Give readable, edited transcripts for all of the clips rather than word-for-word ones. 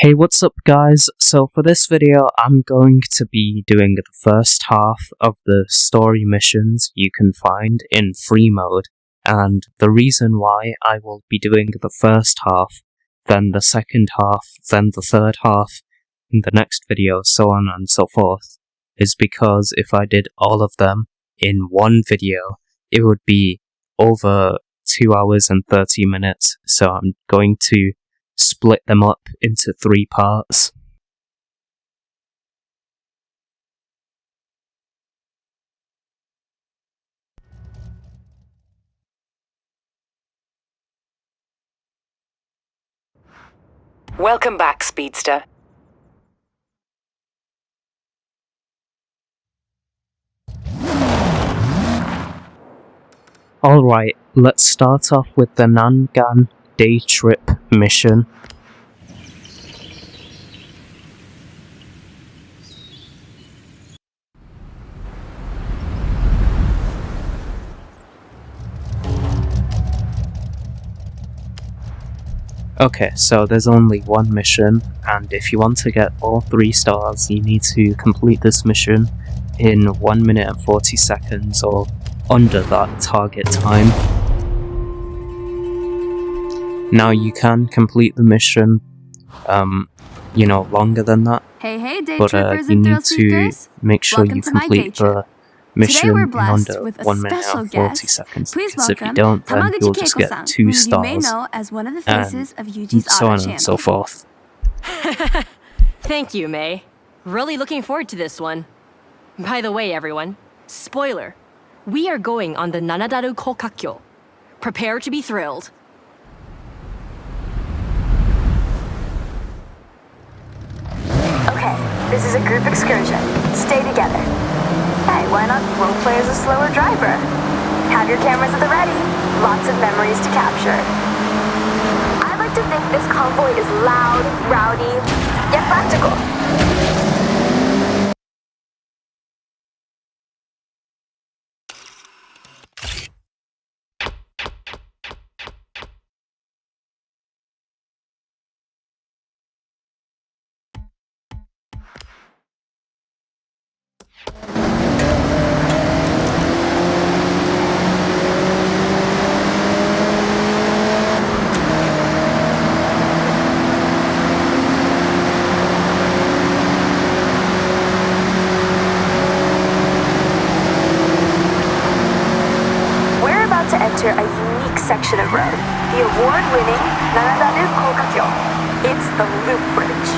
Hey, what's up guys? So for this video, I'm going to be doing the first half of the story missions you can find in free mode, and the reason why I will be doing the first half, then the second half, then the third half, in the next video, so on and so forth, is because if I did all of them in one video, it would be over 2 hours and 30 minutes, so I'm going to split them up into 3 parts. Welcome back, Speedster. Alright, let's start off with the Nangan day trip mission. Okay, so there's only one mission, and if you want to get all 3 stars, you need to complete this mission in 1 minute and 40 seconds or under that target time. Now you can complete the mission, longer than that, Hey, day but trippers you and need thrill to seekers. make sure Welcome you to my day complete trip. the mission Today we're in blessed under with a 1 minute special and 40 guest. seconds, Please because if you welcome don't, then Tamaguchi you'll just get Keiko-san, 2 who stars, you may know as one of the and faces of Yuji's so auto on channel. and so forth. Thank you, May. Really looking forward to this one. By the way, everyone, spoiler, we are going on the Nanadaru Kokakyo. Prepare to be thrilled. Okay, this is a group excursion. Stay together. Hey, why not roleplay as a slower driver? Have your cameras at the ready. Lots of memories to capture. I like to think this convoy is loud, rowdy, yet practical. To enter a unique section of road, the award-winning Nanadaru Kokakyo. It's the Loop Bridge.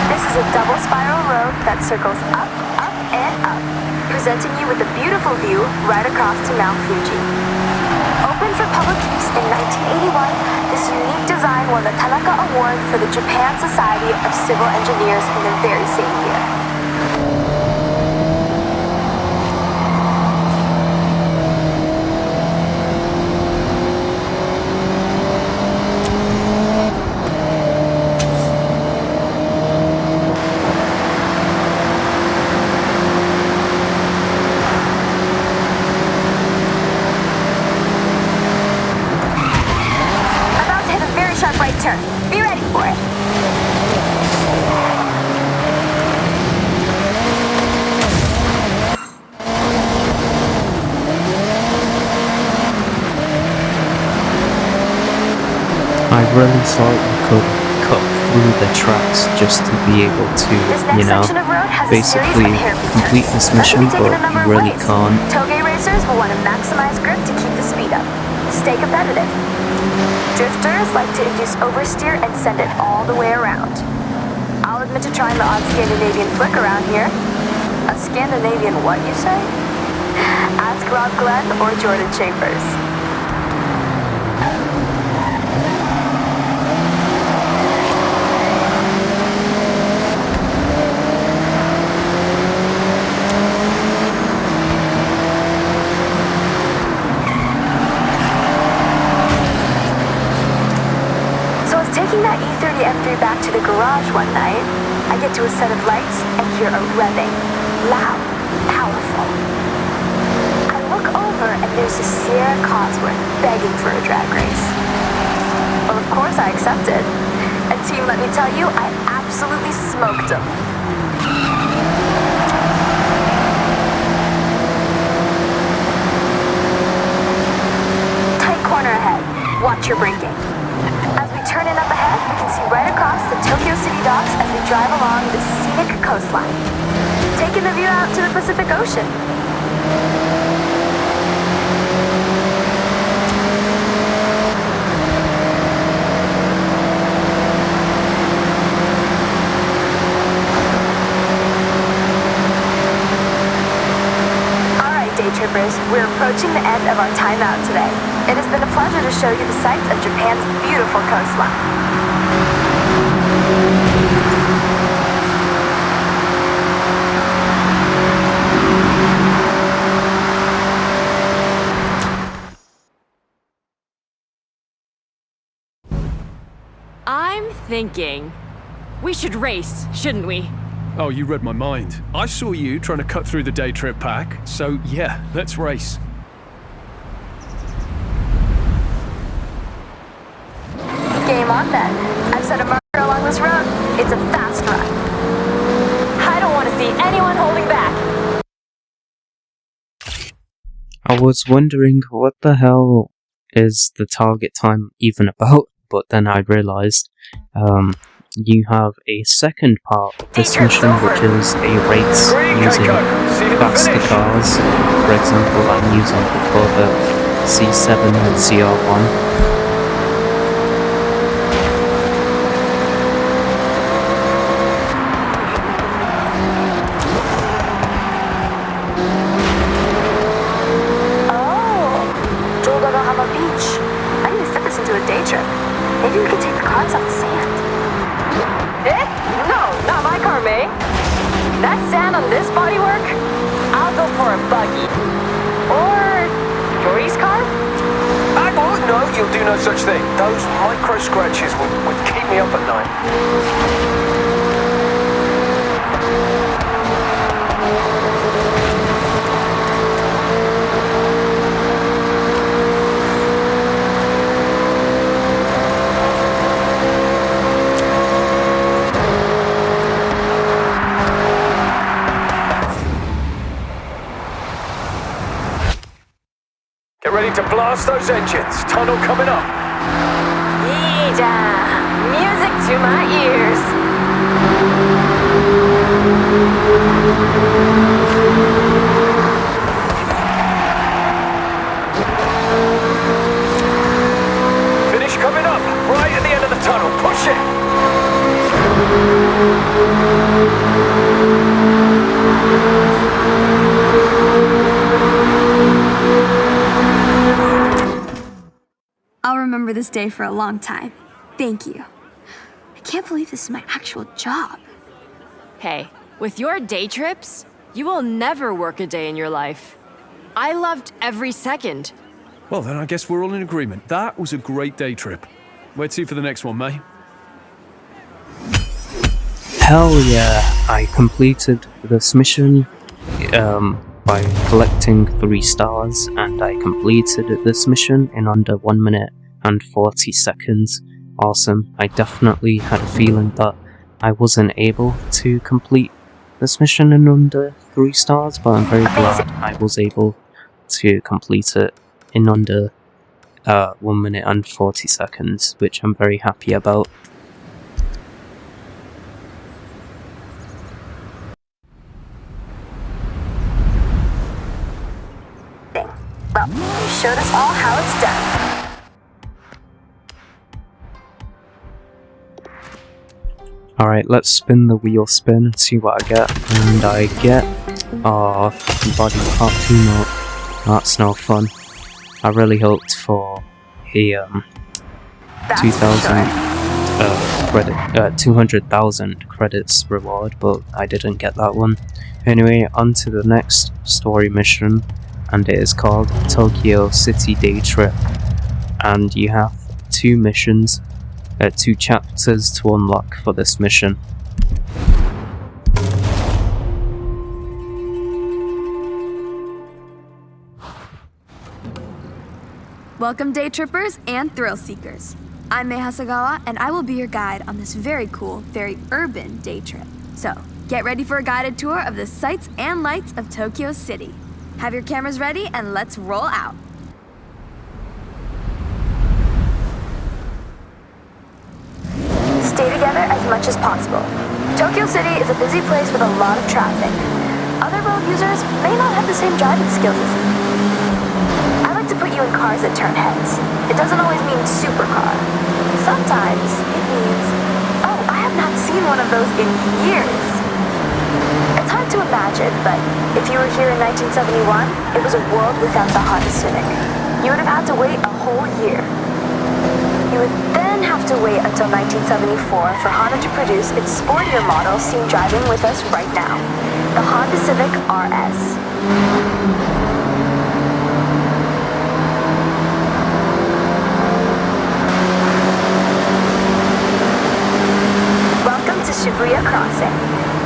This is a double spiral road that circles up, up, and up, presenting you with a beautiful view right across to Mount Fuji. Open for public use in 1981, this unique design won the Tanaka Award for the Japan Society of Civil Engineers in the very same year. Right turn. Be ready for it. I really thought you could cut through the tracks just to be able to, basically complete this mission, but you really can't. Toge racers will want to maximize grip to keep the speed up. Stay competitive. Drifters like to induce oversteer and send it all the way around. I'll admit to trying the odd Scandinavian flick around here. A Scandinavian what, you say? Ask Rob Glenn or Jordan Chambers. Taking that E30 M3 back to the garage one night, I get to a set of lights and hear a revving. Loud, powerful. I look over and there's a Sierra Cosworth begging for a drag race. Well, of course I accepted. And team, let me tell you, I absolutely smoked them. Tight corner ahead. Watch your braking. As we turn in up ahead, we can see right across the Tokyo City docks as we drive along the scenic coastline, taking the view out to the Pacific Ocean. Day trippers, we're approaching the end of our timeout today. It has been a pleasure to show you the sights of Japan's beautiful coastline. I'm thinking we should race, shouldn't we? Oh, you read my mind. I saw you trying to cut through the day trip pack, so yeah, let's race. Game on then. I've set a marker along this road. It's a fast run. I don't want to see anyone holding back. I was wondering what the hell is the target time even about, but then I realised you have a second part of this mission, which is a race using faster cars. For example, I'm using the Corvette C7 CR1. Beach. I need to fit this into a day trip. Maybe we could take the cars off the sand. Eh? No, not my car, May. That sand on this bodywork? I'll go for a buggy. Or Jory's car? Oh, no, you'll do no such thing. Those micro scratches would keep me up at night. Get ready to blast those engines. Tunnel coming up. Yeeja! Music to my ears. Finish coming up. Right at the end of the tunnel. Push it. I'll remember this day for a long time. Thank you. I can't believe this is my actual job. Hey, with your day trips, you will never work a day in your life. I loved every second. Well, then I guess we're all in agreement. That was a great day trip. Where to for the next one, May? Hell yeah, I completed this mission by collecting 3 stars, and I completed this mission in under 1 minute and 40 seconds. Awesome. I definitely had a feeling that I wasn't able to complete this mission in under 3 stars, but I'm very glad I was able to complete it in under 1 minute and 40 seconds, which I'm very happy about. Well, you showed us all how it's done. Alright, let's spin the wheel spin and see what I get. And I get... oh, body part 2 note. That's no fun. I really hoped for a 200,000 credits reward, but I didn't get that one. Anyway, on to the next story mission, and it is called Tokyo City Day Trip. And you have 2 missions, 2 chapters to unlock for this mission. Welcome, day trippers and thrill seekers. I'm Mei Hasagawa, and I will be your guide on this very cool, very urban day trip. So, get ready for a guided tour of the sights and lights of Tokyo City. Have your cameras ready, and let's roll out. Stay together as much as possible. Tokyo City is a busy place with a lot of traffic. Other road users may not have the same driving skills as you. I like to put you in cars that turn heads. It doesn't always mean supercar. Sometimes it means, oh, I have not seen one of those in years. It's hard to imagine, but if you were here in 1971, it was a world without the Honda Civic. You would have had to wait a whole year. You would then have to wait until 1974 for Honda to produce its sportier model seen driving with us right now, the Honda Civic RS. Welcome to Shibuya Crossing.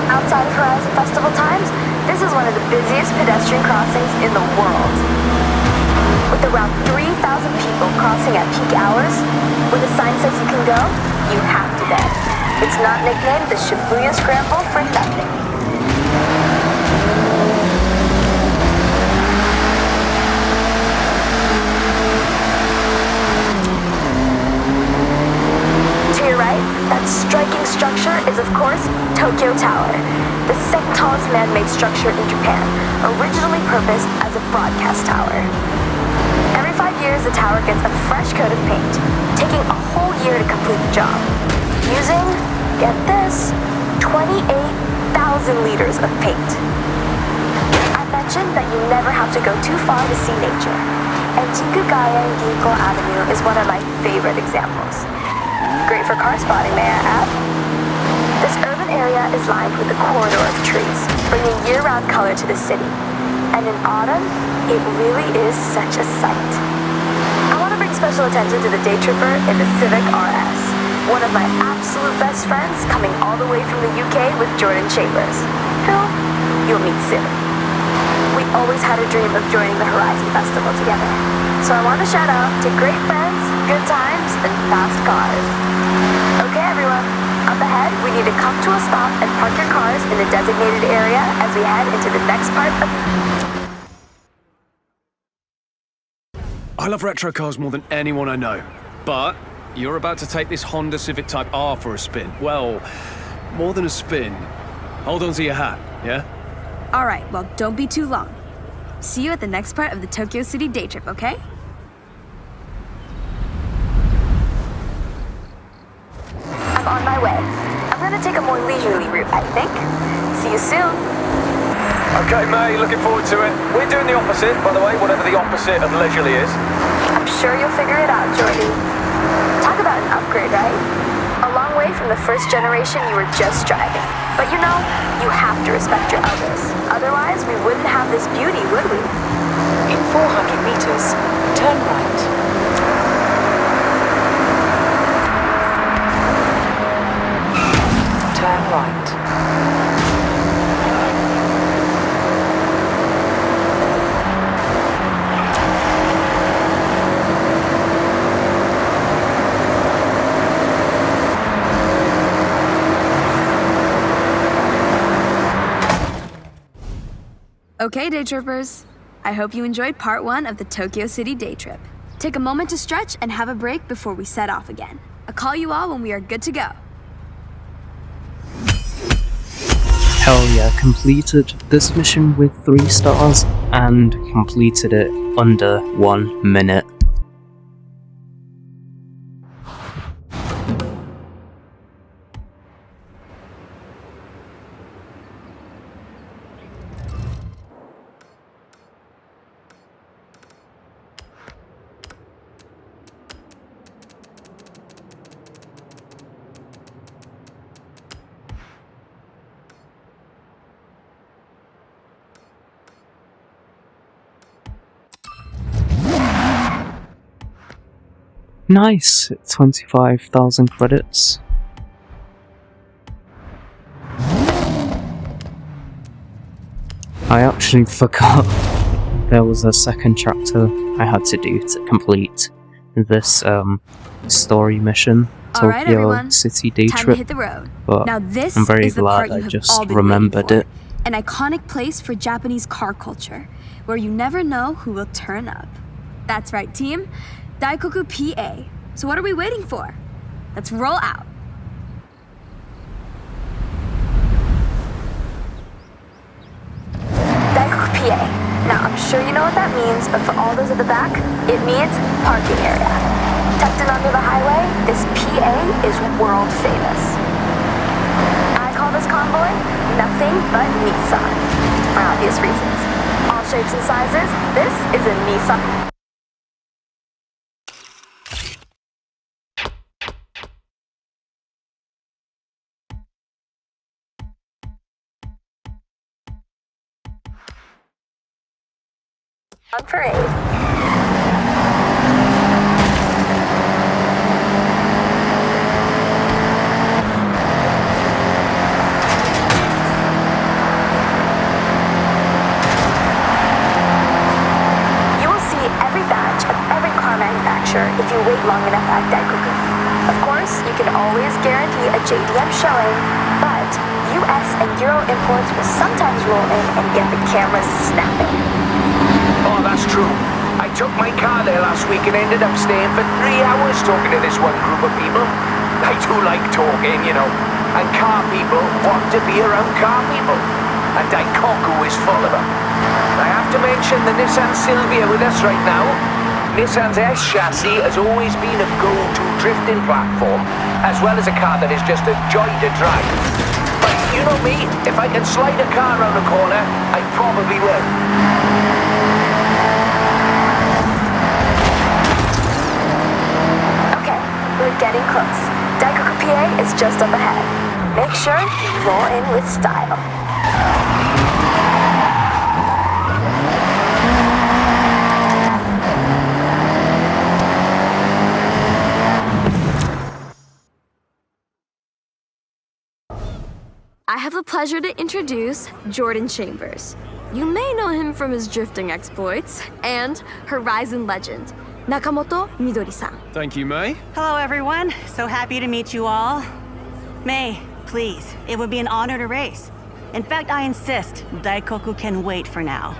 Outside of Horizon Festival times, this is one of the busiest pedestrian crossings in the world. With around 3,000 people crossing at peak hours, when the sign says you can go, you have to go. It's not nicknamed the Shibuya Scramble for nothing. To your right, that striking structure is of course Tokyo Tower, the second tallest man-made structure in Japan, originally purposed as a broadcast tower. Every 5 years, the tower gets a fresh coat of paint, taking a whole year to complete the job, using, get this, 28,000 liters of paint. I mentioned that you never have to go too far to see nature, and Jikugaya Ginko Avenue is one of my favorite examples. Great for car spotting, may I add? This urban area is lined with a corridor of trees, bringing year-round color to the city. And in autumn, it really is such a sight. I want to bring special attention to the day tripper in the Civic RS, one of my absolute best friends coming all the way from the UK with Jordan Chambers, who you'll meet soon. We always had a dream of joining the Horizon Festival together, so I want to shout out to great friends, good times, and fast cars. Okay, everyone, up ahead, we need to come to a stop and park your cars in the designated area as we head into the next part of... I love retro cars more than anyone I know, but you're about to take this Honda Civic Type R for a spin. Well, more than a spin. Hold on to your hat, yeah? All right, well, don't be too long. See you at the next part of the Tokyo City day trip, okay? I'm on my way. I'm gonna take a more leisurely route, I think. See you soon. Okay, May, looking forward to it. We're doing the opposite, by the way, whatever the opposite of leisurely is. I'm sure you'll figure it out, Jordy. Talk about an upgrade, right? A long way from the first generation you were just driving. But you know, you have to respect your elders. Otherwise, we wouldn't have this beauty, would we? In 400 meters, turn right. Turn right. Okay, day trippers. I hope you enjoyed part 1 of the Tokyo City day trip. Take a moment to stretch and have a break before we set off again. I'll call you all when we are good to go. Hell yeah, completed this mission with 3 stars and completed it under 1 minute. Nice, 25,000 credits. I actually forgot there was a second chapter I had to do to complete this story mission, All right, Tokyo everyone. City Day Time to Trip, hit the road. but Now this I'm very is the part glad you I have just all been remembered waiting for. it. An iconic place for Japanese car culture, where you never know who will turn up. That's right, team. Daikoku PA. So what are we waiting for? Let's roll out. Daikoku PA. Now, I'm sure you know what that means, but for all those at the back, it means parking area. Tucked in under the highway, this PA is world famous. I call this convoy nothing but Nissan, for obvious reasons. All shapes and sizes, this is a Nissan. On parade. You will see every badge of every car manufacturer if you wait long enough at Daikoku. Of course, you can always guarantee a JDM showing, but US and Euro imports will sometimes roll in and get the cameras snapping. Oh, that's true. I took my car there last week and ended up staying for 3 hours talking to this one group of people. I do like talking, you know. And car people want to be around car people. And Daikoku is full of them. I have to mention the Nissan Silvia with us right now. Nissan's S chassis has always been a go-to drifting platform, as well as a car that is just a joy to drive. But you know me, if I can slide a car around a corner, I probably will. Okay, we're getting close. Daikoku PA is just up ahead. Make sure you roll in with style. I have the pleasure to introduce Jordan Chambers. You may know him from his drifting exploits and Horizon legend, Nakamoto Midori-san. Thank you, May. Hello, everyone. So happy to meet you all. May, please, it would be an honor to race. In fact, I insist, Daikoku can wait for now.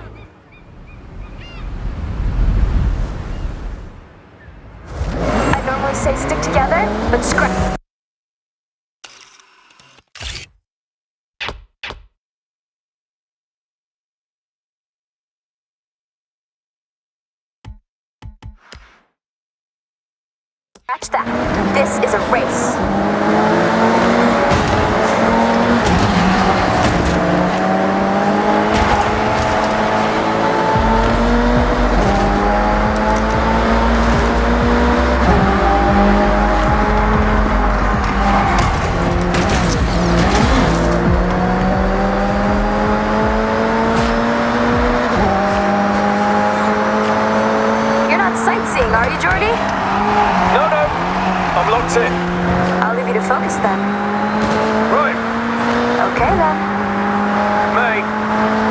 I normally say stick together, but scratch. Scratch that. This is a race. You're not sightseeing, are you, Jordy? No, I'm locked in. I'll leave you to focus then. Right, Okay then. May.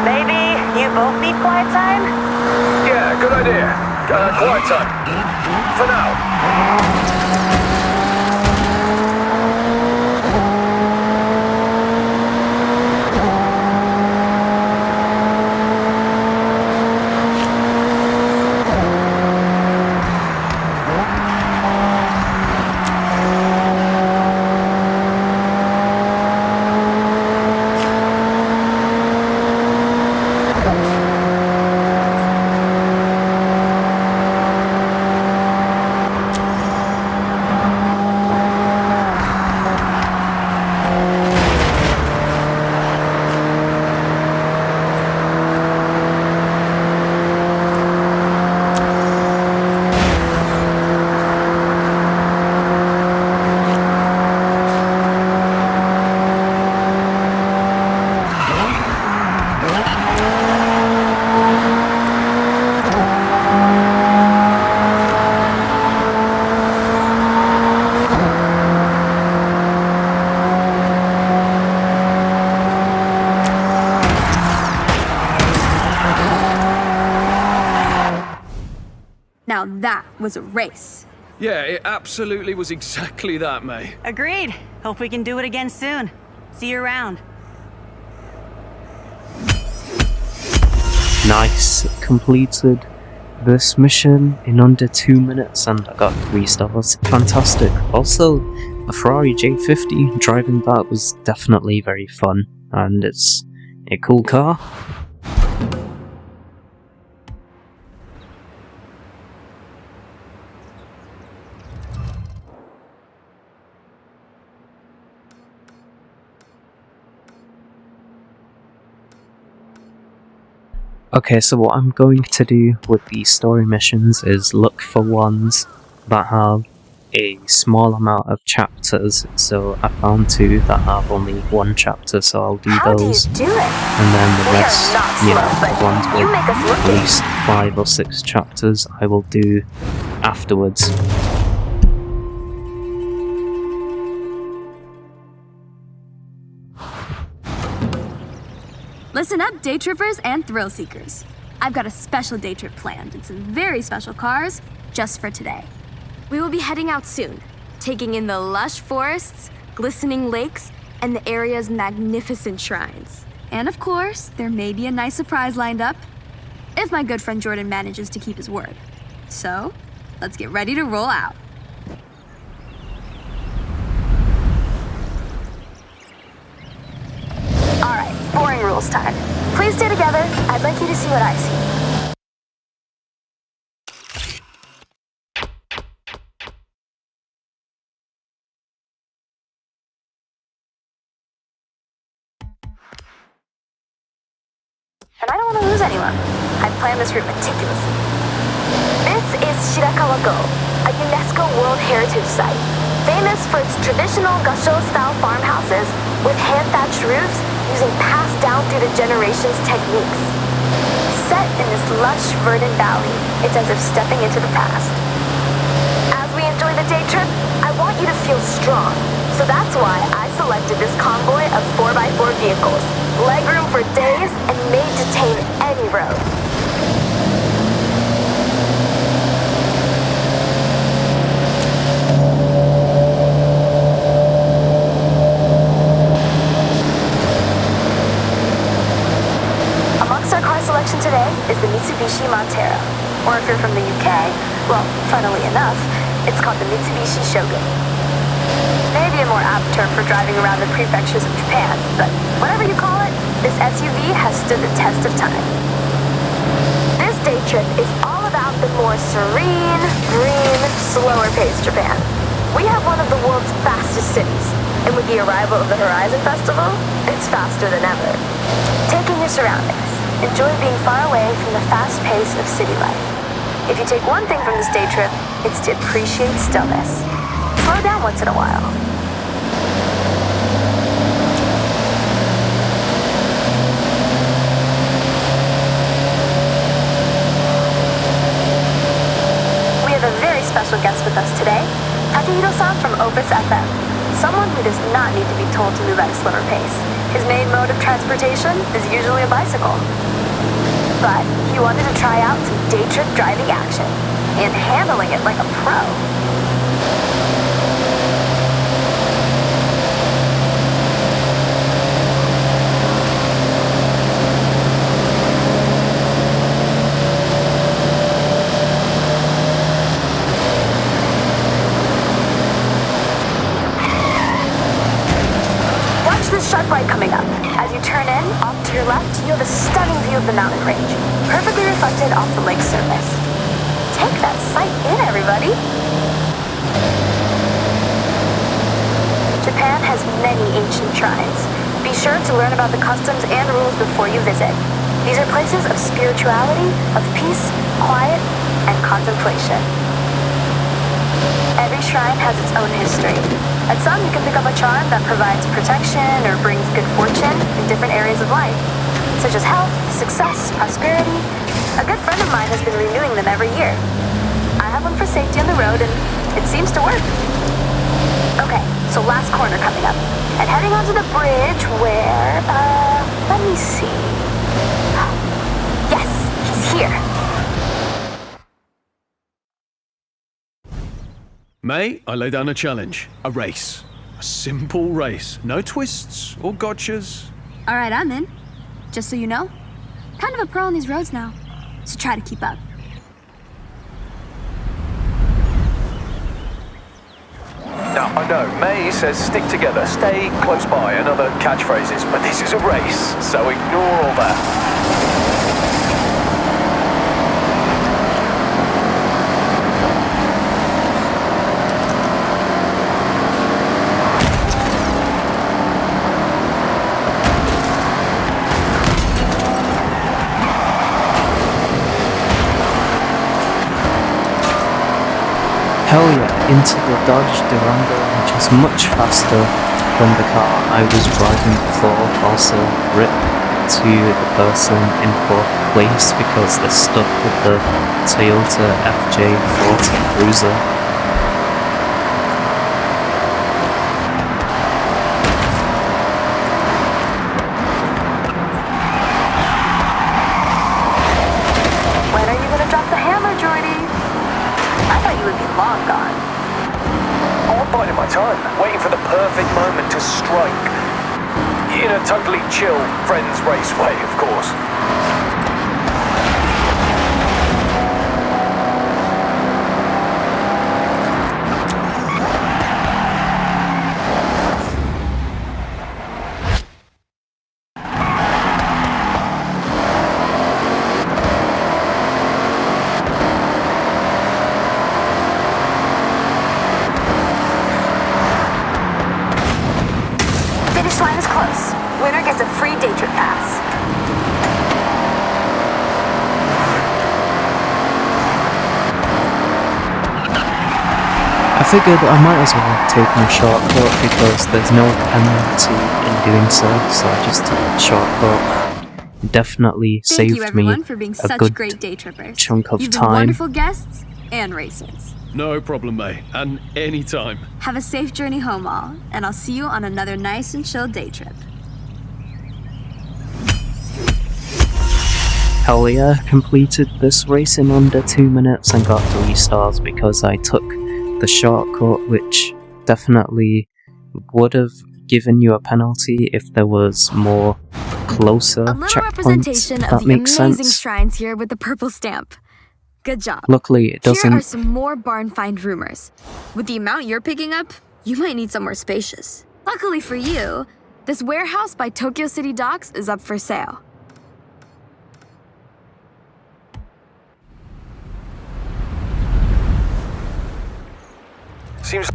Maybe you both need quiet time? Yeah, good idea. Quiet time. For now. Now that was a race. Yeah, it absolutely was exactly that, May. Agreed. Hope we can do it again soon. See you around. Nice. Completed this mission in under 2 minutes and I got 3 stars. Fantastic. Also, the Ferrari J50, driving that was definitely very fun, and it's a cool car. Okay, so what I'm going to do with these story missions is look for ones that have a small amount of chapters. So I found 2 that have only 1 chapter, so I'll do How those. do you do it? And then the We are rest, not you slow, know, but the ones you with make us look at it. least 5 or 6 chapters, I will do afterwards. Listen up, day trippers and thrill seekers. I've got a special day trip planned in some very special cars just for today. We will be heading out soon, taking in the lush forests, glistening lakes, and the area's magnificent shrines. And of course, there may be a nice surprise lined up, if my good friend Jordan manages to keep his word. So, let's get ready to roll out. Alright, boring rules time. Please stay together. I'd like you to see what I see. And I don't want to lose anyone. I planned this route meticulously. This is Shirakawa-go, a UNESCO World Heritage Site, famous for its traditional Gasho-style farmhouses with hand-thatched roofs using passed-down through the generations techniques. Set in this lush, verdant valley, it's as if stepping into the past. As we enjoy the day trip, I want you to feel strong. So that's why I selected this convoy of 4x4 vehicles, legroom for days and made to tame any road. Amongst our car selection today is the Mitsubishi Montero, or if you're from the UK, well, funnily enough, it's called the Mitsubishi Shogun. Maybe a more apt term for driving around the prefectures of Japan, but whatever you call it, this SUV has stood the test of time. This day trip is all about the more serene, green, slower-paced Japan. We have one of the world's fastest cities, and with the arrival of the Horizon Festival, it's faster than ever. Take in your surroundings. Enjoy being far away from the fast pace of city life. If you take one thing from this day trip, it's to appreciate stillness. Slow down once in a while. We have a very special guest with us today, Takehiro-san from Opus FM. Someone who does not need to be told to move at a slower pace. His main mode of transportation is usually a bicycle. But he wanted to try out some day trip driving action and handling it like a pro. Watch this sharp right coming up. As you turn in, off to your left, you have a stunning view of the mountain range, perfectly reflected off the lake's surface. Take that sight in, everybody. Japan has many ancient shrines. Be sure to learn about the customs and rules before you visit. These are places of spirituality, of peace, quiet, and contemplation. Every shrine has its own history. At some, you can pick up a charm that provides protection or brings good fortune in different areas of life, such as health, success, prosperity. A good friend of mine has been renewing them every year. I have one for safety on the road, and it seems to work. Okay, so last corner coming up, and heading onto the bridge where, let me see. Yes, he's here. May, I lay down a challenge. A race. A simple race. No twists or gotchas. All right, I'm in. Just so you know, kind of a pro on these roads now, so try to keep up. Now, I know, May says stick together, stay close by, and other catchphrases, but this is a race, so ignore all that. Hell yeah, into the Dodge Durango, which is much faster than the car I was driving before. Also, rip to the person in fourth place because they're stuck with the Toyota FJ40 Cruiser. When are you gonna drop the hammer, Jordy? I thought you would be long gone. Oh, I'm biding my time, waiting for the perfect moment to strike. In a totally chill, friends race way, of course. Finish line is close. Winner gets a free day trip pass. I figured I might as well have taken a shortcut because there's no penalty in doing so I just took a shortcut. Definitely Thank you saved me everyone for being a such good great day trippers. chunk of You've been time. wonderful guests and racers. No problem, May, and anytime. Have a safe journey home all, and I'll see you on another nice and chill day trip. Hell yeah, completed this race in under 2 minutes and got 3 stars because I took the shortcut, which definitely would have given you a penalty if there was more closer A little checkpoints, representation if of that the makes amazing sense. shrines here with the purple stamp. Good job. Luckily, it Here are doesn't. some more barn find rumors. With the amount you're picking up, you might need somewhere spacious. Luckily for you, this warehouse by Tokyo City Docks is up for sale. Seems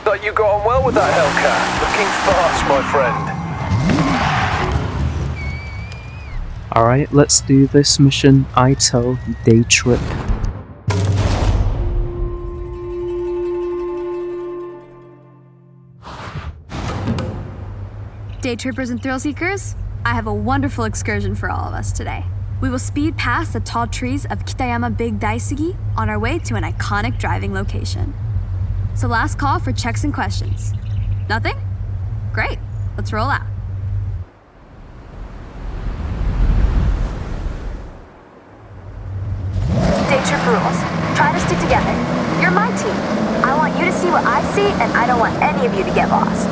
like you got on well with that Hellcat. Looking fast, my friend. Alright, let's do this mission. Ito Day Trip. Day trippers and thrill seekers, I have a wonderful excursion for all of us today. We will speed past the tall trees of Kitayama Big Daisugi on our way to an iconic driving location. So last call for checks and questions. Nothing? Great, let's roll out. Day trip rules. Try to stick together. You're my team. I want you to see what I see, and I don't want any of you to get lost.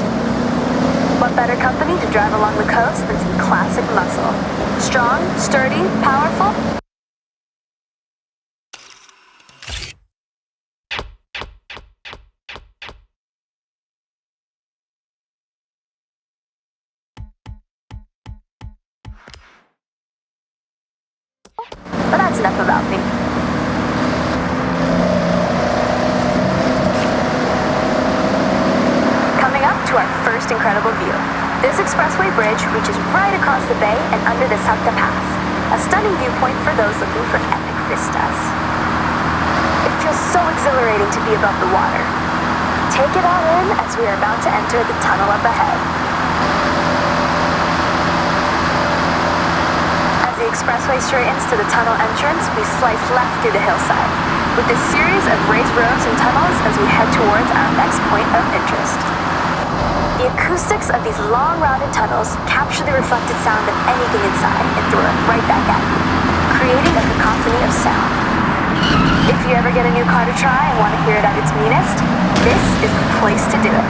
What better company to drive along the coast than some classic muscle? Strong, sturdy, powerful. But that's enough about me. Coming up to our first incredible view. This expressway bridge reaches right across the bay and under the Sakta Pass, a stunning viewpoint for those looking for epic vistas. It feels so exhilarating to be above the water. Take it all in as we are about to enter the tunnel up ahead. As the expressway straightens to the tunnel entrance, we slice left through the hillside. with a series of raised roads and tunnels as we head towards our next point of interest. The acoustics of these long rounded tunnels capture the reflected sound of anything inside and throw it right back at you, creating a cacophony of sound. If you ever get a new car to try and want to hear it at its meanest, this is the place to do it.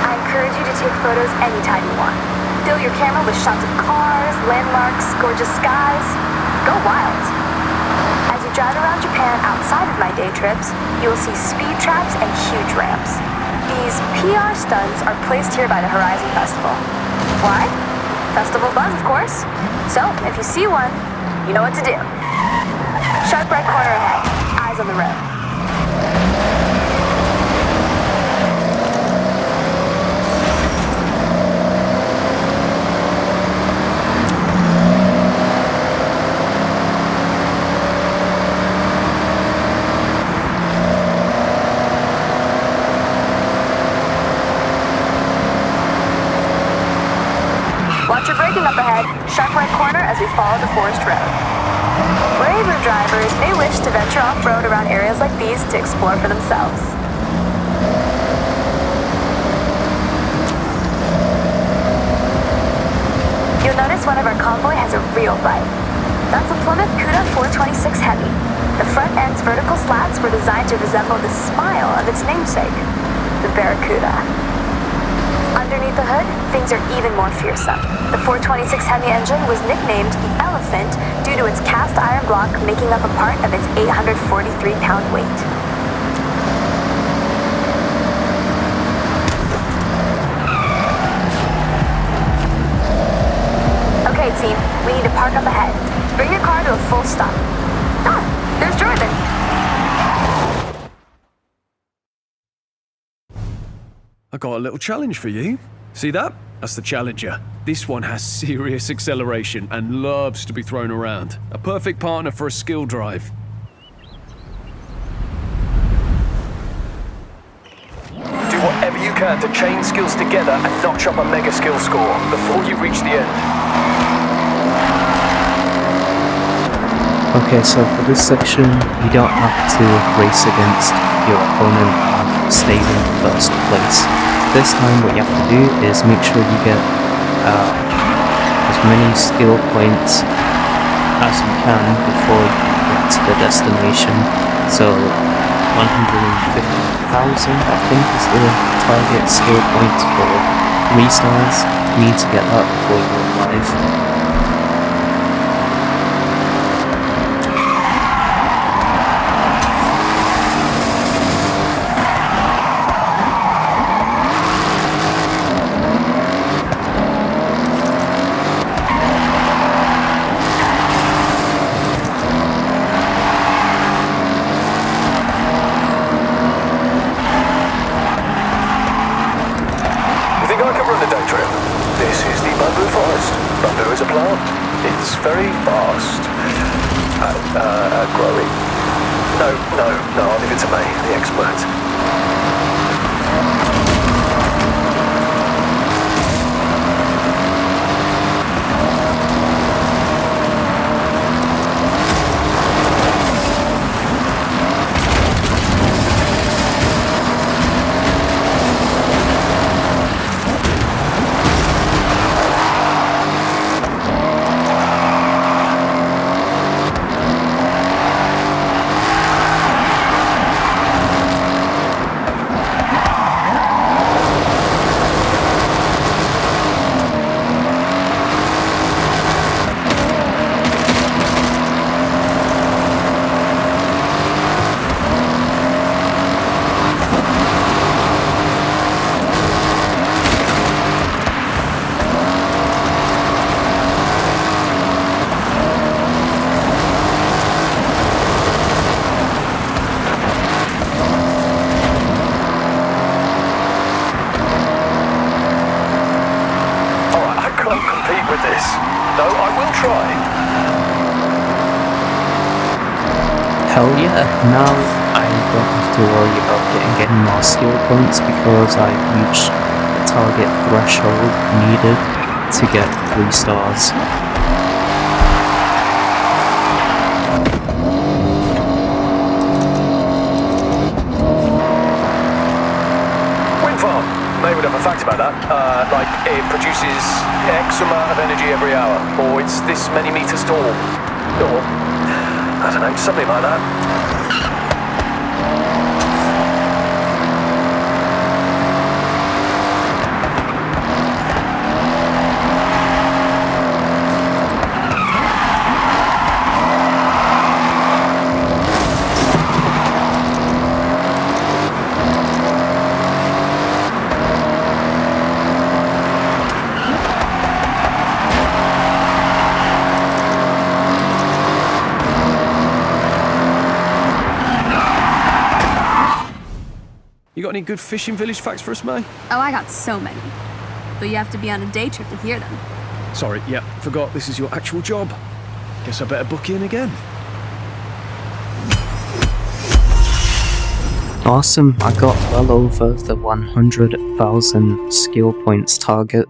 I encourage you to take photos anytime you want. Fill your camera with shots of cars, landmarks, gorgeous skies. Go wild. As you drive around Japan outside of my day trips, you will see speed traps and huge ramps. These PR stunts are placed here by the Horizon Festival. Why? Festival buzz, of course. So, if you see one, you know what to do. Sharp right corner ahead. Eyes on the road. Watch your braking up ahead, sharp right corner as we follow the forest road. Braver drivers may wish to venture off-road around areas like these to explore for themselves. You'll notice one of our convoy has a real bite. That's a Plymouth Cuda 426 Heavy. The front end's vertical slats were designed to resemble the smile of its namesake, the Barracuda. Underneath the hood, things are even more fearsome. The 426 Hemi engine was nicknamed the Elephant due to its cast iron block making up a part of its 843-pound weight. Okay, team, we need to park up ahead. Bring your car to a full stop. Ah, there's Jordan. I got a little challenge for you. See that? That's the Challenger. This one has serious acceleration and loves to be thrown around. A perfect partner for a skill drive. Do whatever you can to chain skills together and notch up a mega skill score before you reach the end. Okay, so for this section, you don't have to race against your opponent and stay in first place. This time what you have to do is make sure you get as many skill points as you can before you get to the destination. So 150,000 I think is the target skill points for 3 stars. You need to get that before you arrive. It's very fast at growing. No, I'll leave it to me, the expert. Hell yeah, now I don't have to worry about getting any more skill points because I reached the target threshold needed to get 3 stars. mate would have a fact about that. Like it produces X amount of energy every hour, or it's this many meters tall, or I don't know, something like that. You got any good fishing village facts for us, May? Oh, I got so many. But you have to be on a day trip to hear them. Sorry, yeah, forgot this is your actual job. Guess I better book in again. Awesome, I got well over the 100,000 skill points target.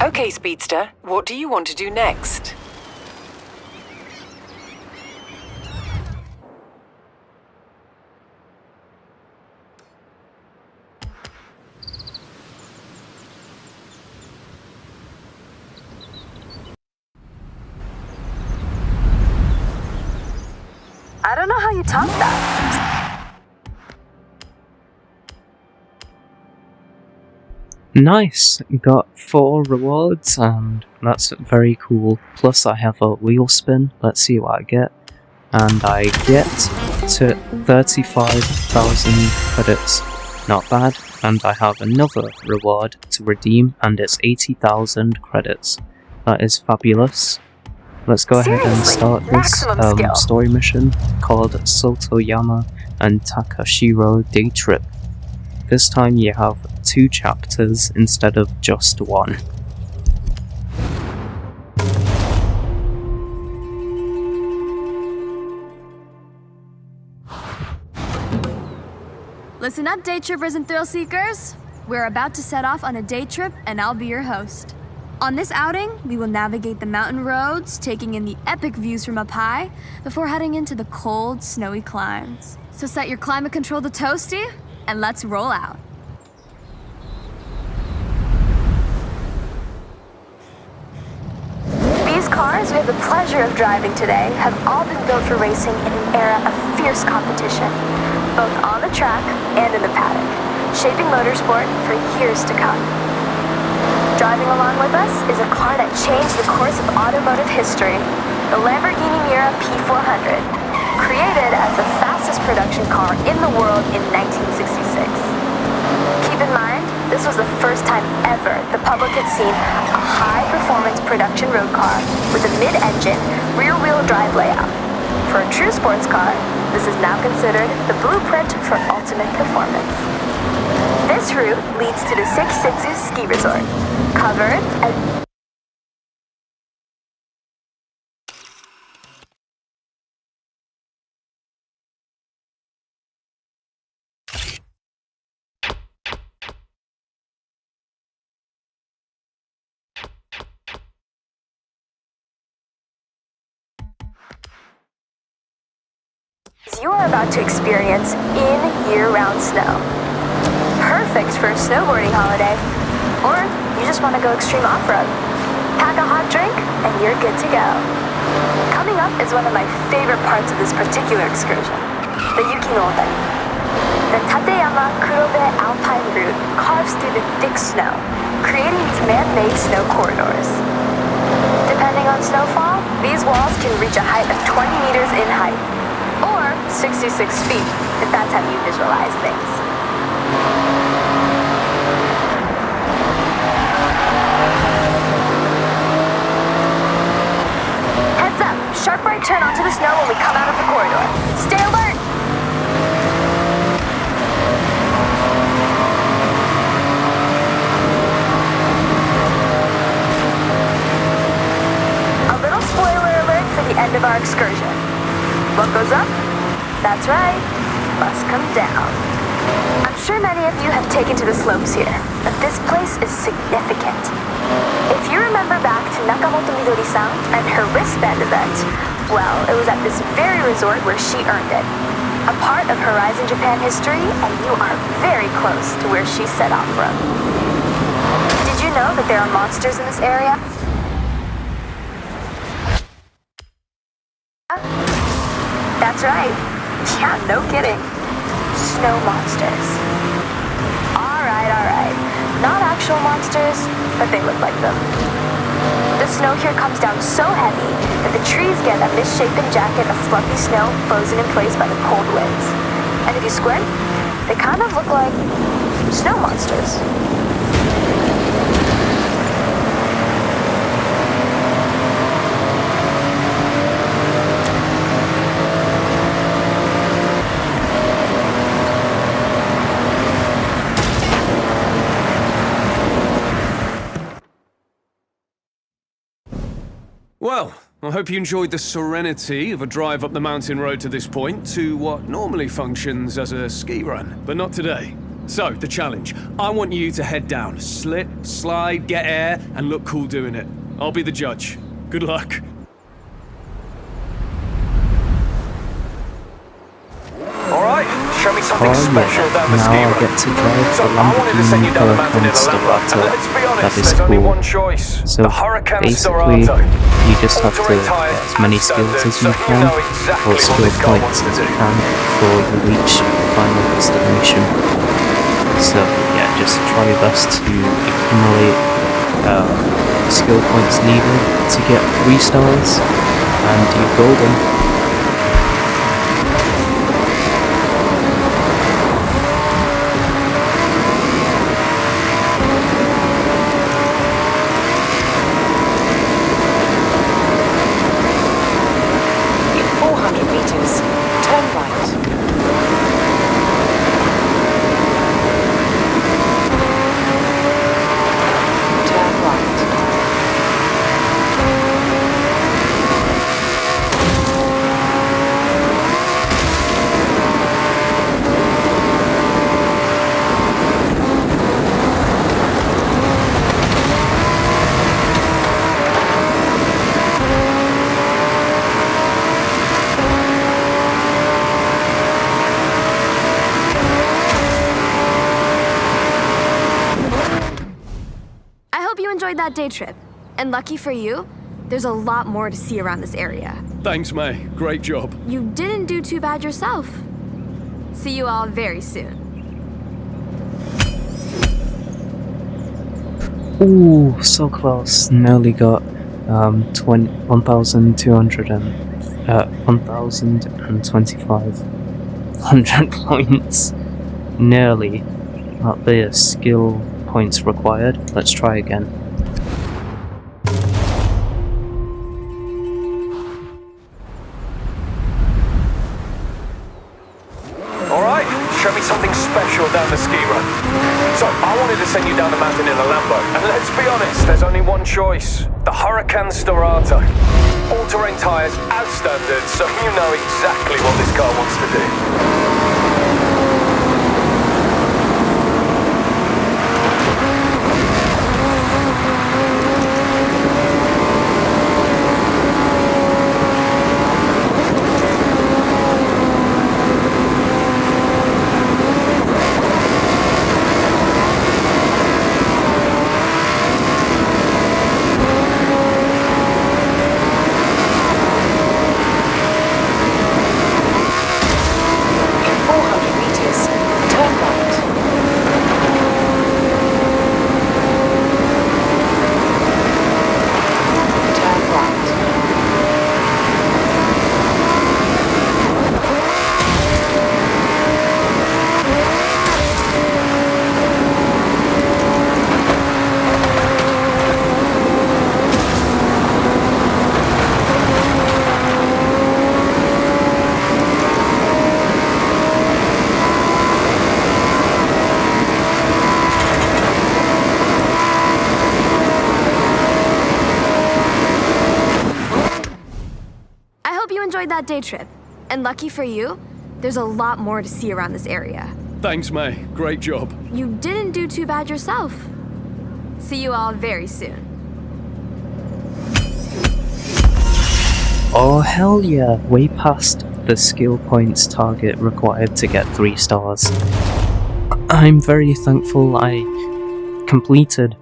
Okay, Speedster, what do you want to do next? I don't know how you top that. Nice, got 4 rewards and that's very cool. Plus I have a wheel spin, let's see what I get. And I get to 35,000 credits, not bad. And I have another reward to redeem and it's 80,000 credits. That is fabulous. Let's go ahead and start this story mission called Sotoyama and Takashiro Day Trip. This time you have 2 chapters instead of just 1. Listen up, day trippers and thrill seekers. We're about to set off on a day trip and I'll be your host. On this outing, we will navigate the mountain roads, taking in the epic views from up high, before heading into the cold, snowy climbs. So set your climate control to toasty, and let's roll out. These cars we have the pleasure of driving today have all been built for racing in an era of fierce competition, both on the track and in the paddock, shaping motorsport for years to come. Driving along with us is a car that changed the course of automotive history, the Lamborghini Miura P400, created as the fastest production car in the world in 1966. Keep in mind, this was the first time ever the public had seen a high-performance production road car with a mid-engine, rear-wheel drive layout. For a true sports car, this is now considered the blueprint for ultimate performance. This route leads to the Sekisutsu Ski Resort, covered as you are about to experience in year-round snow. Perfect for a snowboarding holiday, or you just want to go extreme off-road. Pack a hot drink and you're good to go. Coming up is one of my favorite parts of this particular excursion, the Yukinoden. The Tateyama Kurobe Alpine route carves through the thick snow, creating these man-made snow corridors. Depending on snowfall, these walls can reach a height of 20 meters in height, or 66 feet, if that's how you visualize things. Heads up, sharp right turn onto the snow when we come out of the corridor. Stay alert! A little spoiler alert for the end of our excursion. What goes up? That's right, must come down. I'm sure many of you have taken to the slopes here, but this place is significant. If you remember back to Nakamoto Midori-san and her wristband event, well, it was at this very resort where she earned it. a part of Horizon Japan history, and you are very close to where she set off from. Did you know that there are monsters in this area? That's right. Yeah, no kidding. Snow monsters. Alright. Not actual monsters, but they look like them. The snow here comes down so heavy that the trees get a misshapen jacket of fluffy snow frozen in place by the cold winds. And if you squint, they kind of look like snow monsters. Well, I hope you enjoyed the serenity of a drive up the mountain road to this point to what normally functions as a ski run, but not today. So, the challenge. I want you to head down, slip, slide, get air, and look cool doing it. I'll be the judge. Good luck. Alright, show me something special down the ski now I run. get to drive So the I wanted to send you down the mountain in a Lamborghini Lambo, and Starato. let's be honest, That is there's only cool. one choice. So the Hurricane basically, Starato. you just have to All-terrain get tyres as many and skills standards, as so you you can, know exactly or what skill this car points wants to as you do. can before you reach the final destination. So yeah, just try your best to accumulate skill points needed to get 3 stars, and you're golden. In 400 meters, turn right. Turn right. I hope you enjoyed that day trip. And lucky for you, there's a lot more to see around this area. Thanks, May. Great job. You didn't do too bad yourself. See you all very soon. Ooh, so close. Nearly got 1,025 points. Nearly. Not the skill points required. Let's try again. Alright, show me something special down the ski run. So, I wanted to send you down the mountain in a Lambo, and let's be honest, there's only one choice. The Hurricane Starato. All-terrain tyres as standard, so you know exactly what this car wants to do. In 400 meters, turn right. Turn right. I hope you enjoyed that day trip. And lucky for you, there's a lot more to see around this area. Thanks, May. Great job. You didn't do too bad yourself. See you all very soon. Oh hell yeah, way past the skill points target required to get 3 stars. I'm very thankful I completed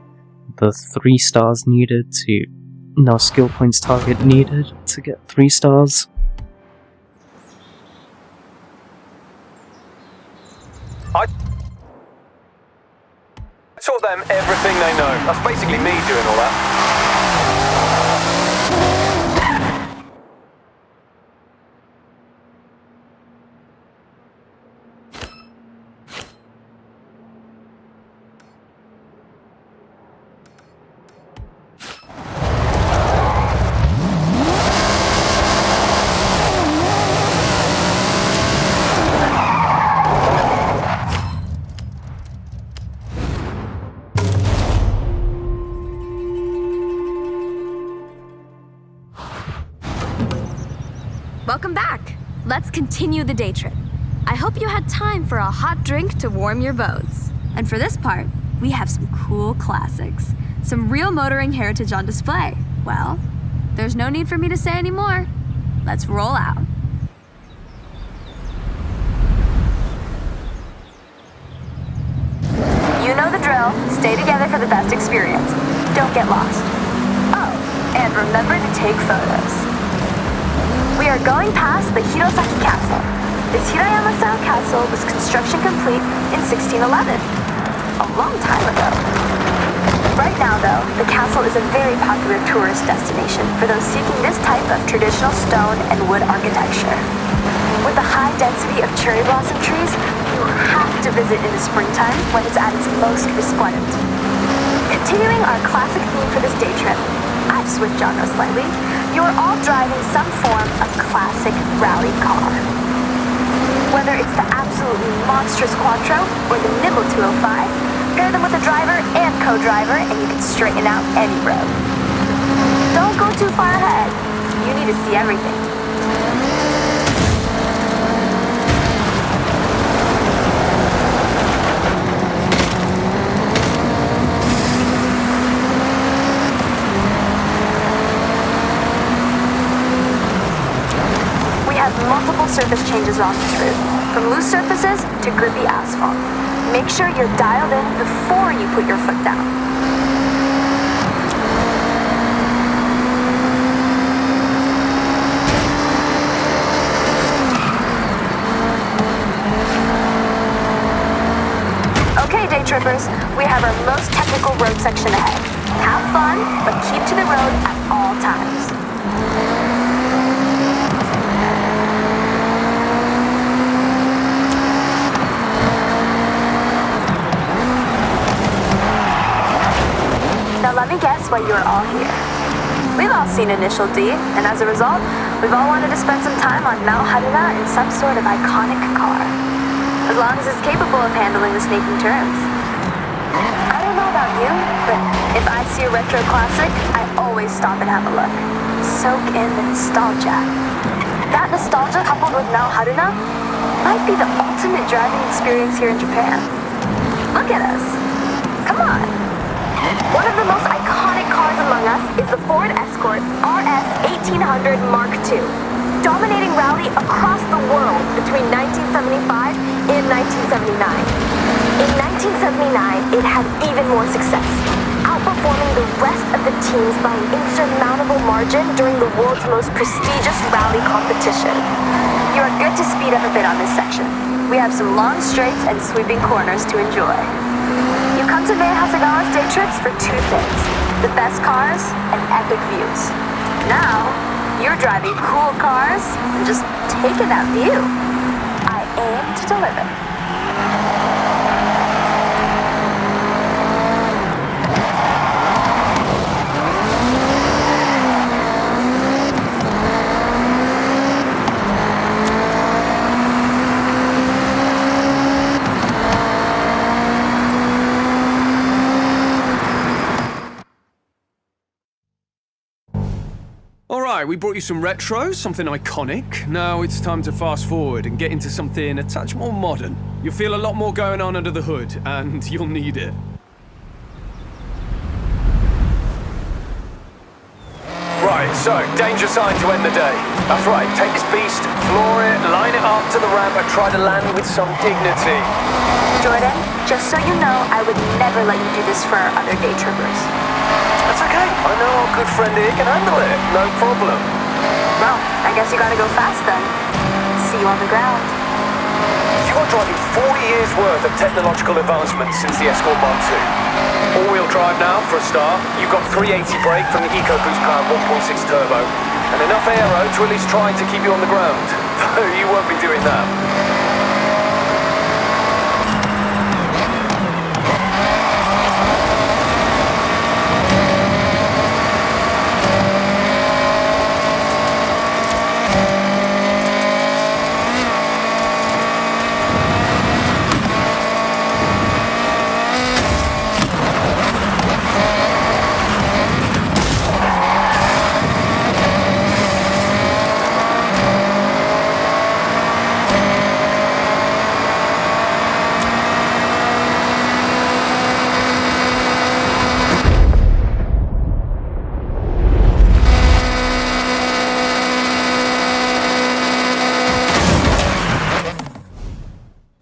the 3 stars needed to... no, skill points target needed to get 3 stars. I taught them everything they know. That's basically me doing all that. Welcome back. Let's continue the day trip. I hope you had time for a hot drink to warm your boats. And for this part, we have some cool classics. Some real motoring heritage on display. Well, there's no need for me to say any more. Let's roll out. You know the drill. Stay together for the best experience. Don't get lost. Oh, and remember to take photos. We are going past the Hirosaki Castle. This Hirayama-style castle was construction complete in 1611. A long time ago. Right now, though, the castle is a very popular tourist destination for those seeking this type of traditional stone and wood architecture. With the high density of cherry blossom trees, you have to visit in the springtime when it's at its most resplendent. Continuing our classic theme for this day trip, I've switched genres slightly. You're all driving some form of classic rally car. Whether it's the absolutely monstrous Quattro or the nimble 205, pair them with a driver and co-driver and you can straighten out any road. Don't go too far ahead. You need to see everything. Multiple surface changes on this route, from loose surfaces to grippy asphalt. Make sure you're dialed in before you put your foot down. Okay, day trippers, we have our most technical road section ahead. Have fun, but keep to the road at all times. Now let me guess why you're all here. We've all seen Initial D, and as a result, we've all wanted to spend some time on Mount Haruna in some sort of iconic car. As long as it's capable of handling the snaking turns. I don't know about you, but if I see a retro classic, I always stop and have a look. Soak in the nostalgia. That nostalgia coupled with Mount Haruna might be the ultimate driving experience here in Japan. Look at us. Come on. One of the most iconic cars among us is the Ford Escort RS 1800 Mark II, dominating rally across the world between 1975 and 1979. In 1979, it had even more success, outperforming the rest of the teams by an insurmountable margin during the world's most prestigious rally competition. You are good to speed up a bit on this section. We have some long straights and sweeping corners to enjoy. You come to Mei Hasegawa's day trips for 2 things: the best cars and epic views. Now, you're driving cool cars and just taking that view. I aim to deliver. Alright, we brought you some retro, something iconic. Now it's time to fast forward and get into something a touch more modern. You'll feel a lot more going on under the hood, and you'll need it. Right, So, danger sign to end the day. That's right, take this beast, floor it, line it up to the ramp, and try to land with some dignity. Jordan, just so you know, I would never let you do this for our other day trippers. That's okay. I know our good friend here can handle it. No problem. Well, I guess you gotta go fast then. See you on the ground. You are driving 40 years worth of technological advancements since the Escort Mark II. All-wheel drive now, for a start. You've got 380 brake from the EcoBoost powered 1.6 turbo, and enough aero to at least try to keep you on the ground. Though you won't be doing that.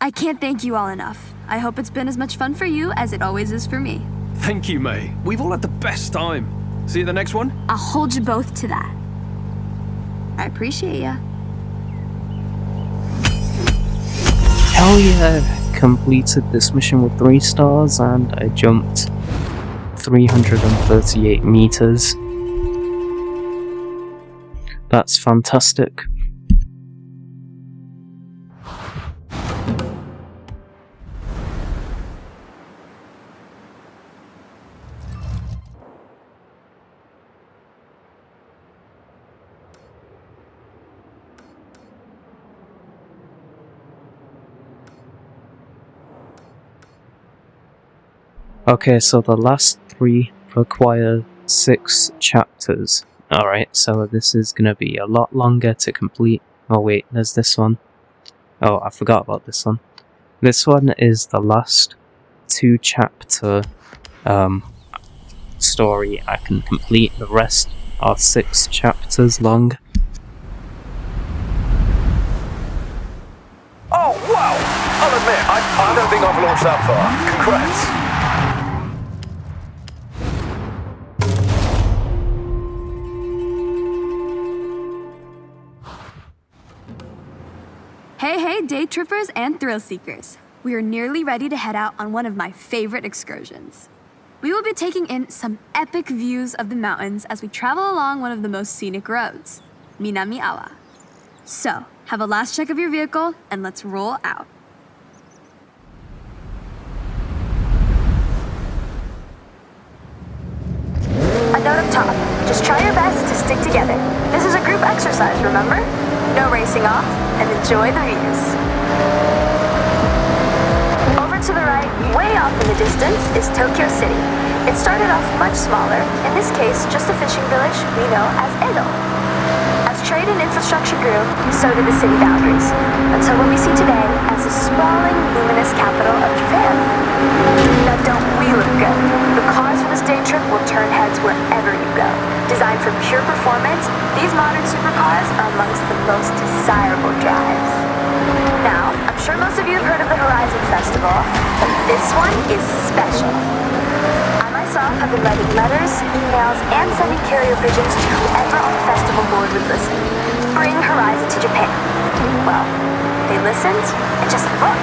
I can't thank you all enough. I hope it's been as much fun for you as it always is for me. Thank you, May. We've all had the best time. See you at the next one? I'll hold you both to that. I appreciate ya. Hell yeah, completed this mission with 3 stars and I jumped 338 meters. That's fantastic. Okay, so the last 3 require 6 chapters. Alright, so this is gonna be a lot longer to complete. Oh wait, there's this one. Oh, I forgot about this one. This one is the last 2 chapter story I can complete. The rest are 6 chapters long. Oh, wow! I'll admit, I don't think I've launched that far. Congrats. Hey, day trippers and thrill seekers. We are nearly ready to head out on one of my favorite excursions. We will be taking in some epic views of the mountains as we travel along one of the most scenic roads, Minami Awa. So, have a last check of your vehicle and let's roll out. A note up top. Just try your best to stick together. This is a group exercise, remember? No racing off, and enjoy the views. Over to the right, way off in the distance, is Tokyo City. It started off much smaller, in this case, just a fishing village we know as Edo. As trade and infrastructure grew, so did the city boundaries, until what we see today as the sprawling, luminous capital of Japan. Now don't we look good? The cars for this day trip will turn heads wherever you go. Designed for pure performance, these modern supercars are amongst the most desirable drives. Now, I'm sure most of you have heard of the Horizon Festival, but this one is special. I myself have been writing letters, emails, and sending carrier pigeons to whoever on the festival board would listen. Bring Horizon to Japan. Well, they listened, and just look.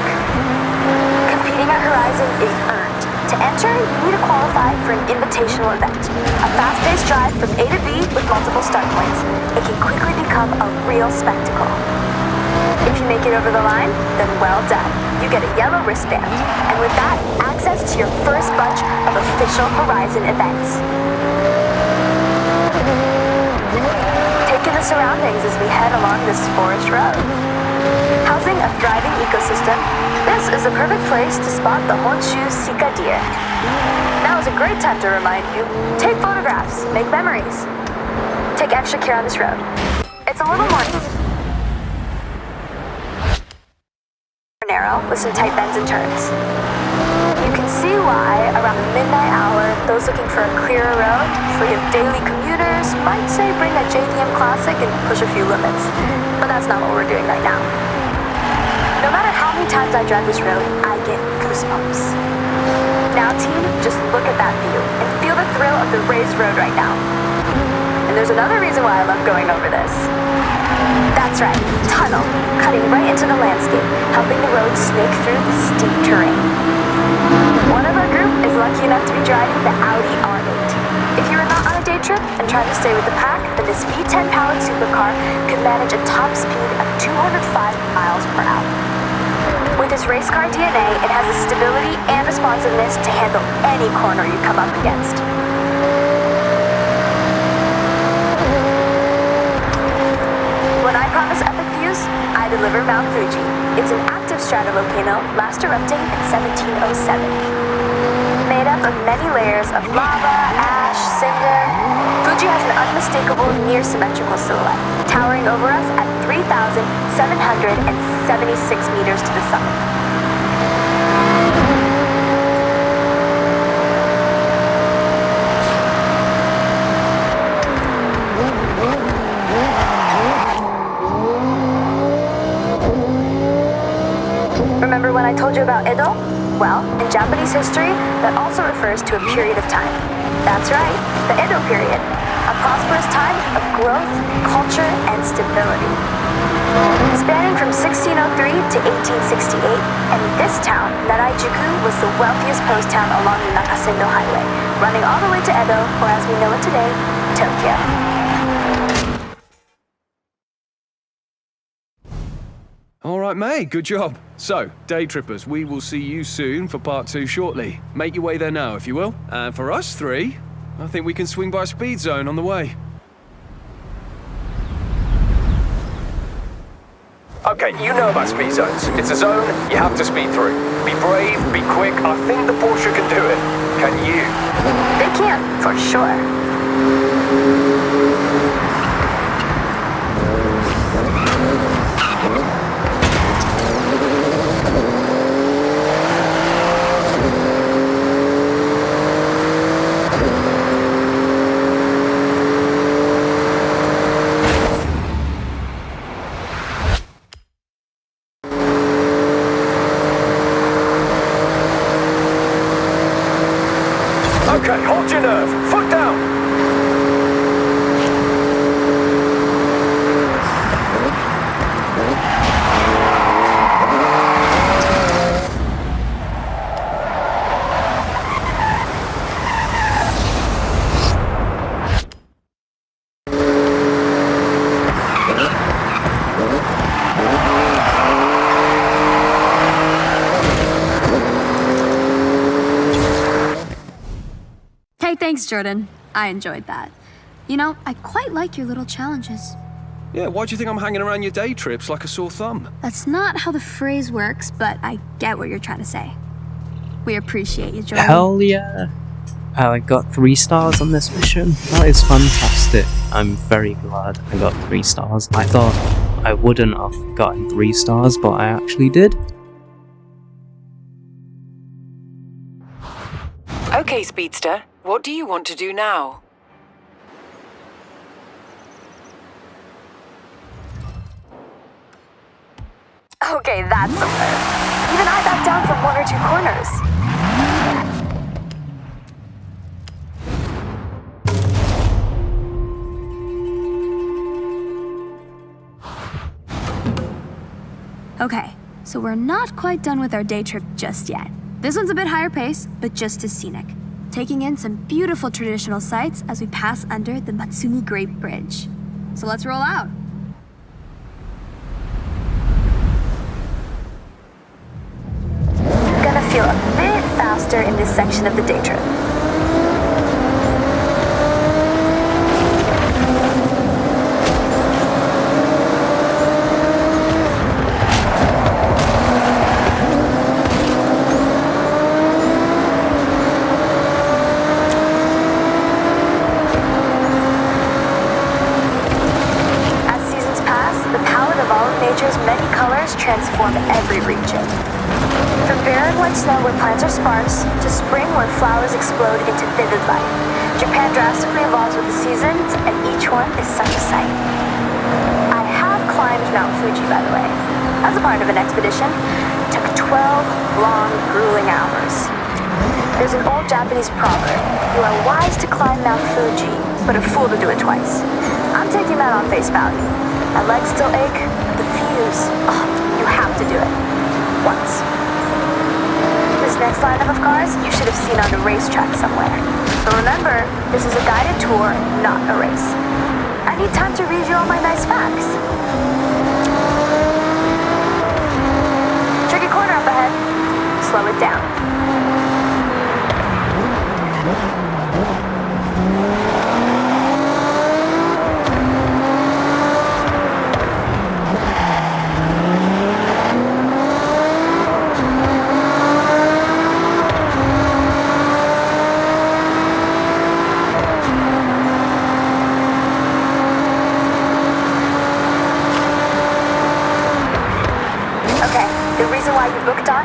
Competing at Horizon is earned. To enter, you need to qualify for an invitational event. A fast-paced drive from A to B with multiple start points. It can quickly become a real spectacle. If you make it over the line, then well done. You get a yellow wristband, and with that, access to your first bunch of official Horizon events. Take in the surroundings as we head along this forest road. Housing a thriving ecosystem, this is the perfect place to spot the Honshu Sika deer. Now is a great time to remind you, take photographs, make memories. Take extra care on this road. It's a little more narrow with some tight bends and turns. You can see why, around the midnight hour, those looking for a clearer road, free of daily commuters, beginners might say bring a JDM Classic and push a few limits. But that's not what we're doing right now. No matter how many times I drive this road, I get goosebumps. Now team, just look at that view and feel the thrill of the raised road right now. And there's another reason why I love going over this. That's right, tunnel, cutting right into the landscape, helping the road snake through the steep terrain. One of our group is lucky enough to be driving the Audi R8. If you are not on a day trip and trying to stay with the pack, then this V10 powered supercar could manage a top speed of 205 miles per hour. With its race car DNA, it has the stability and responsiveness to handle any corner you come up against. When I promise epic views, I deliver Mount Fuji. It's an active stratovolcano, last erupting in 1707. Made up of many layers of lava, ash, cinder, Fuji has an unmistakable near-symmetrical silhouette, towering over us at 3,776 meters to the summit. Remember when I told you about Edo? Well, in Japanese history, that also refers to a period of time. That's right, the Edo period, a prosperous time of growth, culture, and stability. Spanning from 1603 to 1868, and this town, Naraijuku, was the wealthiest post town along the Nakasendo Highway, running all the way to Edo, or as we know it today, Tokyo. All right, May, good job. So, day trippers, we will see you soon for part 2 shortly. Make your way there now, if you will. And for us 3, I think we can swing by Speed Zone on the way. Okay, you know about speed zones. It's a zone you have to speed through. Be brave, be quick. I think the Porsche can do it. Can you? They can, for sure. Okay, hold your nerve. Foot down. Hey, thanks, Jordan. I enjoyed that. You know, I quite like your little challenges. Yeah, why do you think I'm hanging around your day trips like a sore thumb? That's not how the phrase works, but I get what you're trying to say. We appreciate you, Jordan. Hell yeah! I got 3 stars on this mission. That is fantastic. I'm very glad I got 3 stars. I thought I wouldn't have gotten 3 stars, but I actually did. Okay, Speedster, what do you want to do now? Okay, that's some nerve. Even I backed down from 1 or 2 corners. Okay, so we're not quite done with our day trip just yet. This one's a bit higher pace, but just as scenic. Taking in some beautiful traditional sights as we pass under the Matsumi Great Bridge. So let's roll out. Gonna feel a bit faster in this section of the day trip. Transform every region. From barren white snow where plants are sparse, to spring where flowers explode into vivid light. Japan drastically evolves with the seasons, and each one is such a sight. I have climbed Mount Fuji, by the way, as a part of an expedition. It took 12 long, grueling hours. There's an old Japanese proverb: you are wise to climb Mount Fuji, but a fool to do it twice. I'm taking that on face value. My legs still ache, but the views, you have to do it. Once. This next lineup of cars you should have seen on a racetrack somewhere. But remember, this is a guided tour, not a race. I need time to read you all my nice facts. Tricky corner up ahead. Slow it down.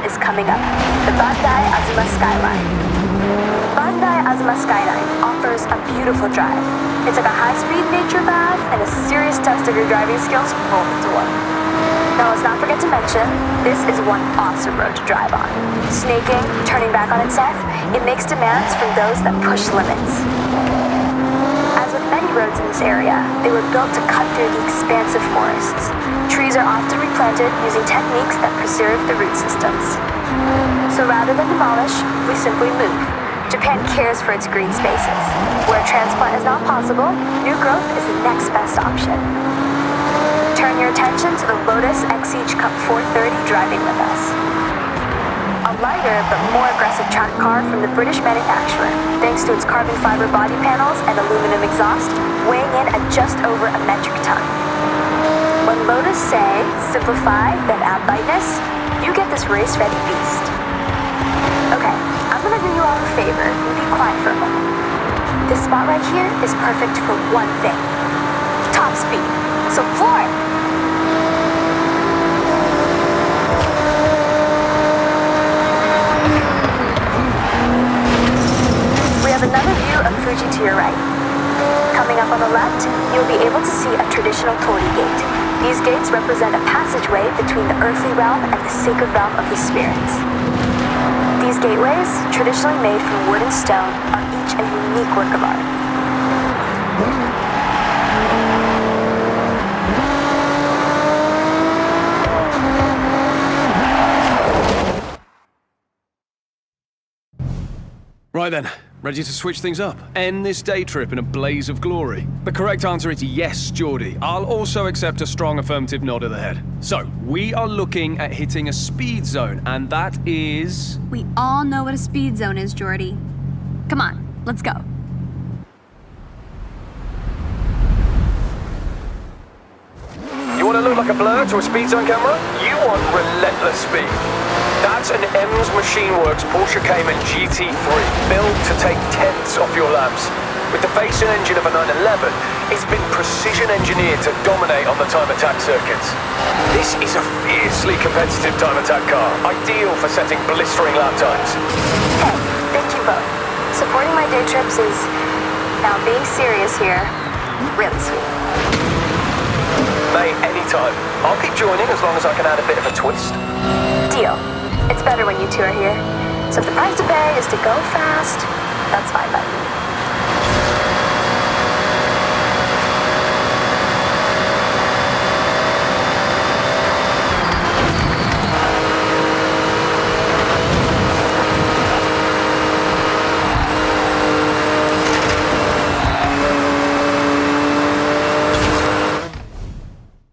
Is coming up. The Bandai Azuma Skyline. Bandai Azuma Skyline offers a beautiful drive. It's like a high-speed nature bath and a serious test of your driving skills rolled into one. Now let's not forget to mention, this is one awesome road to drive on. Snaking, turning back on itself, it makes demands from those that push limits. As with many roads in this area, they were built to cut through the expansive forests. Trees are often replanted using techniques that preserve the root systems. So rather than demolish, we simply move. Japan cares for its green spaces. Where transplant is not possible, new growth is the next best option. Turn your attention to the Lotus Exige Cup 430 driving with us. A lighter but more aggressive track car from the British manufacturer, thanks to its carbon fiber body panels and aluminum exhaust, weighing in at just over a metric ton. When Lotus say, simplify, then add lightness, you get this race-ready beast. Okay, I'm gonna do you all a favor and be quiet for a moment. This spot right here is perfect for one thing. Top speed. So floor it! We have another view of Fuji to your right. Coming up on the left, you'll be able to see a traditional torii gate. These gates represent a passageway between the earthly realm and the sacred realm of the spirits. These gateways, traditionally made from wood and stone, are each a unique work of art. Right then, ready to switch things up? End this day trip in a blaze of glory? The correct answer is yes, Geordie. I'll also accept a strong affirmative nod of the head. So, we are looking at hitting a speed zone, and that is... We all know what a speed zone is, Jordy. Come on, let's go. You want to look like a blur to a speed zone camera? You want relentless speed. That's an M's Machine Works Porsche Cayman GT3, built to take tenths off your laps. With the face and engine of a 911, it's been precision engineered to dominate on the time attack circuits. This is a fiercely competitive time attack car, ideal for setting blistering lap times. Hey, thank you both. Supporting my day trips is, now being serious here, really sweet. Mate, anytime. I'll keep joining as long as I can add a bit of a twist. Deal. It's better when you two are here. So if the price to pay is to go fast, that's fine by me.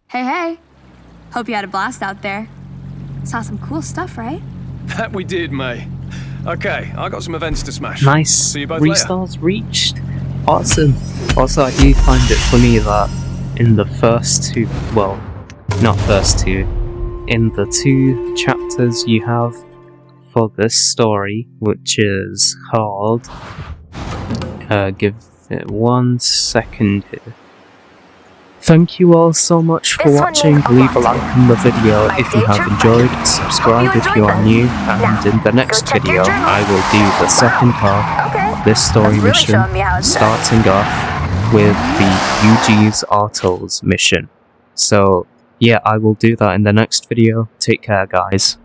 Hey, hey. Hope you had a blast out there. Saw some cool stuff, right? That we did, May. Okay, I got some events to smash. Nice. See you both 3 later. stars reached. Awesome. Also, I do find it funny that in the first two, well, not first two, in the 2 chapters you have for this story, which is called, give it 1 second here. Thank you all so much for This one watching. means a Leave a lot. like on the video My if you day have trip enjoyed, buddy. subscribe Hope you if you are enjoyed new, this. and Now, in the next go check video your journal. I will do the second part. Okay. of this story That's really mission, showing me how it's done. starting off with the UG's Artles mission. So yeah, I will do that in the next video. Take care, guys.